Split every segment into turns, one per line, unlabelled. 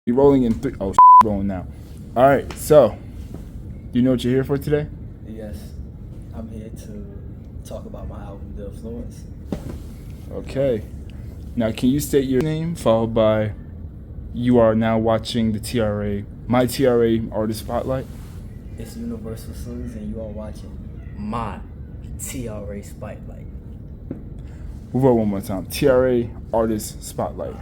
You're rolling in three. Oh, rolling now. All right. So, do you know what you're here for today?
Yes, I'm here to talk about my album, The Influence.
Okay. Now, can you state your name followed by you are now watching the TRA, my TRA Artist Spotlight?
It's Universal Suggz, and you are watching my TRA Spotlight.
We'll roll one more time. TRA Artist Spotlight.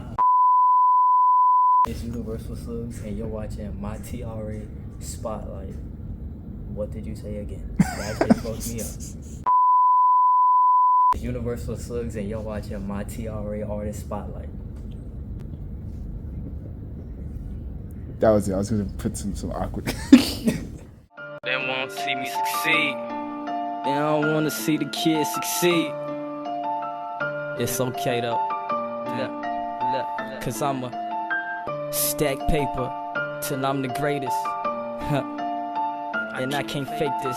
It's Universal Suggz, and you're watching my TRA Spotlight. What did you say again? That actually fucked me up. It's Universal Suggz, and you're watching my TRA Artist Spotlight.
That was it. I was going to put some awkward.
They won't see me succeed. They don't want to see the kids succeed. It's okay though. Look, cause I'm a stack paper till I'm the greatest. And I can't fake this.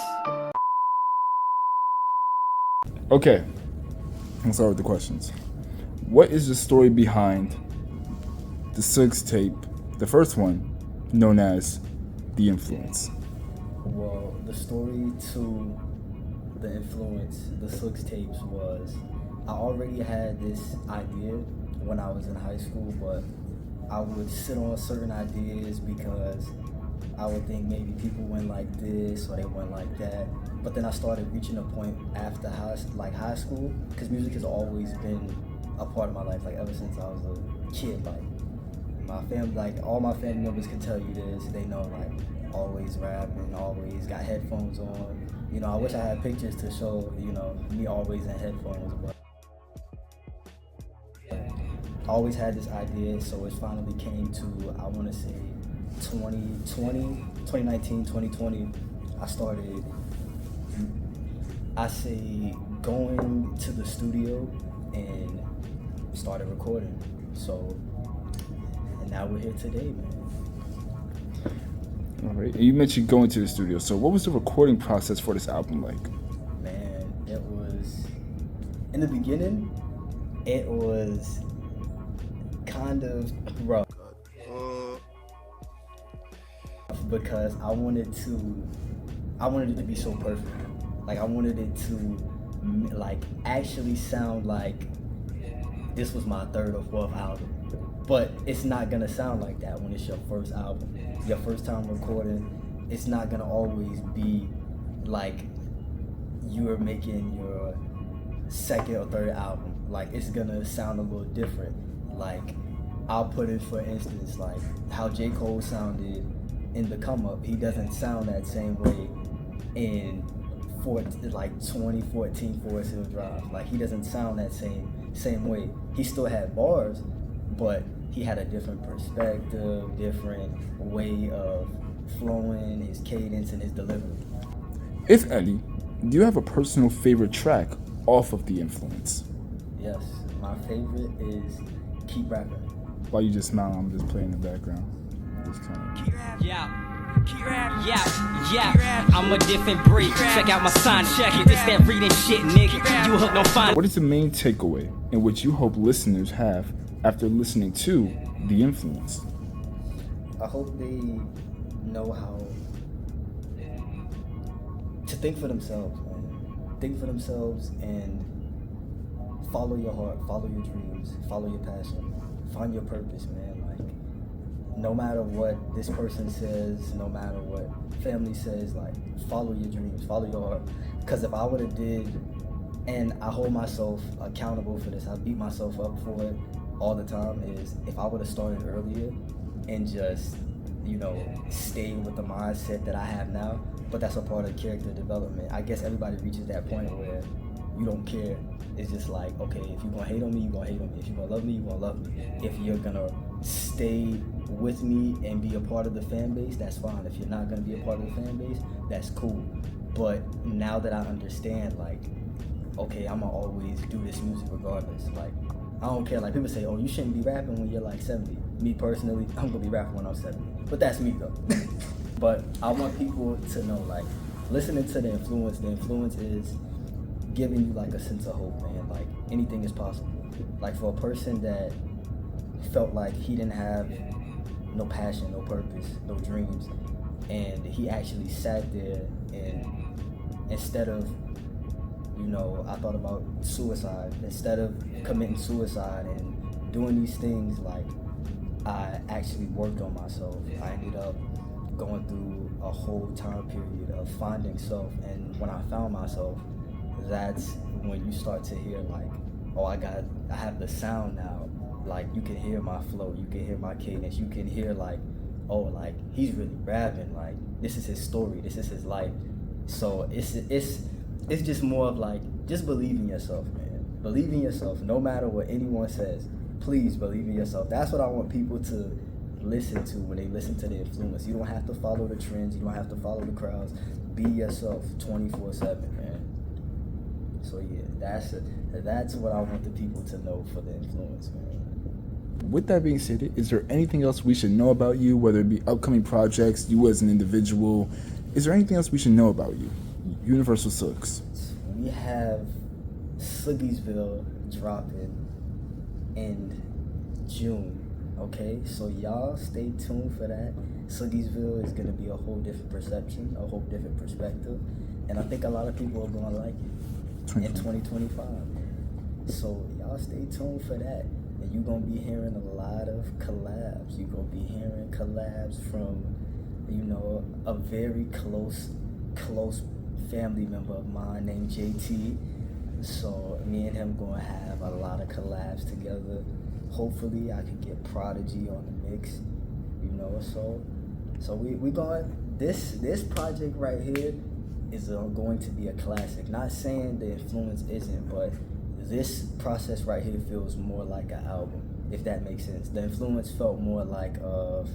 Okay. Let's start with the questions. What is the story behind the Suggz tape, the first one, known as The Influence?
Well, the story to The Influence, the Suggz tapes, was I already had this idea when I was in high school, but I would sit on certain ideas because I would think maybe people went like this or they went like that. But then I started reaching a point after high school, because music has always been a part of my life, like ever since I was a kid. Like my family, like all my family members can tell you this. They know, like, always rapping, always got headphones on. You know, I wish I had pictures to show, you know, me always in headphones, but I always had this idea, so it finally came to, I want to say 2019, 2020, I started, going to the studio and started recording. So, and now we're here today, man.
All right. You mentioned going to the studio. So what was the recording process for this album like?
Man, it was, in the beginning, it was kind of rough because I wanted it to be so perfect. Like, I wanted it to, like, actually sound like this was my third or fourth album. But it's not gonna sound like that when it's your first album, your first time recording. It's not gonna always be like you're making your second or third album. Like, it's gonna sound a little different. Like, I'll put it, for instance, like how J. Cole sounded in The Come Up. He doesn't sound that same way in 2014 Forest Hill Drive. Like, he doesn't sound that same way. He still had bars, but he had a different perspective, different way of flowing, his cadence and his delivery.
If any, do you have a personal favorite track off of The Influence?
Yes, my favorite is Keep Rapping.
While you just smile, I'm just playing in the background. Just kind of...
Yeah, I'm a different breed. Check out my sign, check it. This that reading shit, nigga. You hook no fine.
What is the main takeaway in which you hope listeners have after listening to The Influence?
I hope they know how to think for themselves, man. Think for themselves and follow your heart, follow your dreams, follow your passion, find your purpose, man. Like, no matter what this person says, no matter what family says, like, follow your dreams, follow your heart. Because if I would have did, and I hold myself accountable for this, I beat myself up for it all the time, is if I would have started earlier and just, you know, stay with the mindset that I have now. But that's a part of character development. I guess everybody reaches that point where you don't care. It's just like, okay, if you're gonna hate on me, you're gonna hate on me. If you're gonna love me, you're gonna love me. If you're gonna stay with me and be a part of the fan base, that's fine. If you're not gonna be a part of the fan base, that's cool. But now that I understand, like, okay, I'm gonna always do this music regardless. Like, I don't care. Like, people say, oh, you shouldn't be rapping when you're like 70. Me personally, I'm gonna be rapping when I'm 70. But that's me though. But I want people to know, like, listening to The Influence is giving you like a sense of hope, man. Like, anything is possible. Like, for a person that felt like he didn't have no passion, no purpose, no dreams. And he actually sat there, and instead of, you know, I thought about suicide. Instead of committing suicide and doing these things, like, I actually worked on myself. I ended up going through a whole time period of finding self, and when I found myself, that's when you start to hear, like, oh, I have the sound now. Like, you can hear my flow, you can hear my cadence, you can hear, like, oh, like, he's really rapping, like, this is his story, this is his life. So it's just more of, like, just believe in yourself, man. Believe in yourself, no matter what anyone says. Please believe in yourself. That's what I want people to listen to when they listen to the influence. You don't have to follow the trends, you don't have to follow the crowds. Be yourself 24/7, man. So yeah, that's what I want the people to know for the influence, man.
With that being said, is there anything else we should know about you, whether it be upcoming projects, you as an individual? Is there anything else we should know about you? Universal Suggz.
We have Suggeysville dropping in June, okay? So y'all stay tuned for that. Suggeysville is gonna be a whole different perception, a whole different perspective, and I think a lot of people are gonna like it in 2025. So y'all stay tuned for that. And you're gonna be hearing a lot of collabs. You're gonna be hearing collabs from, you know, a very close family member of mine named JT. So me and him gonna have a lot of collabs together. Hopefully I can get Prodigy on the mix, you know. So we going, this project right here is going to be a classic. Not saying the influence isn't, but this process right here feels more like an album, if that makes sense. The influence felt more like a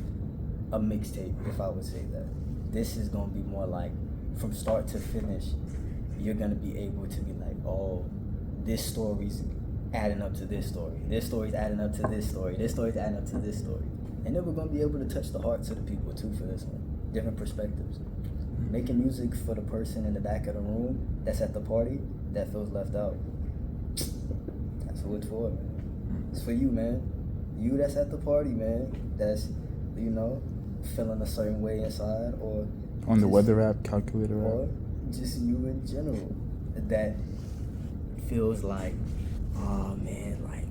mixtape, if I would say that. This is gonna be more like, from start to finish, you're gonna be able to be like, oh, this story's adding up to this story. This story's adding up to this story. This story's adding up to this story. And then we're gonna be able to touch the hearts of the people too for this one. Different perspectives. Making music for the person in the back of the room that's at the party that feels left out. That's what it's for, man. It's for you, man. You that's at the party, man. That's, you know, feeling a certain way inside, or
on the weather app, calculator app,
or just you in general that feels like, oh man, like,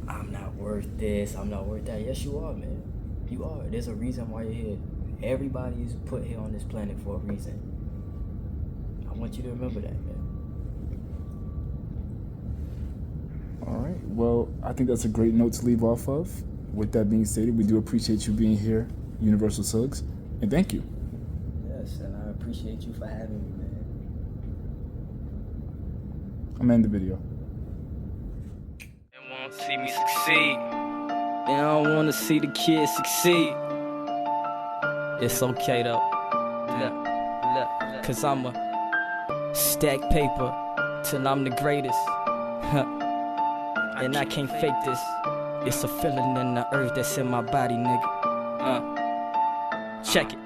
I'm not worth this, I'm not worth that. Yes, you are, man. You are. There's a reason why you're here. Everybody is put here on this planet for a reason. I want you to remember that, man.
All right. Well, I think that's a great note to leave off of. With that being stated, we do appreciate you being here, Universal Suggz, and thank you.
Yes, and I appreciate you for having me, man.
I'm ending the video.
They won't see me succeed. They don't want to see the kids succeed. It's okay though. Look, cause I'ma stack paper till I'm the greatest. And I can't fake this. It's a feeling in the earth that's in my body, nigga. Check it.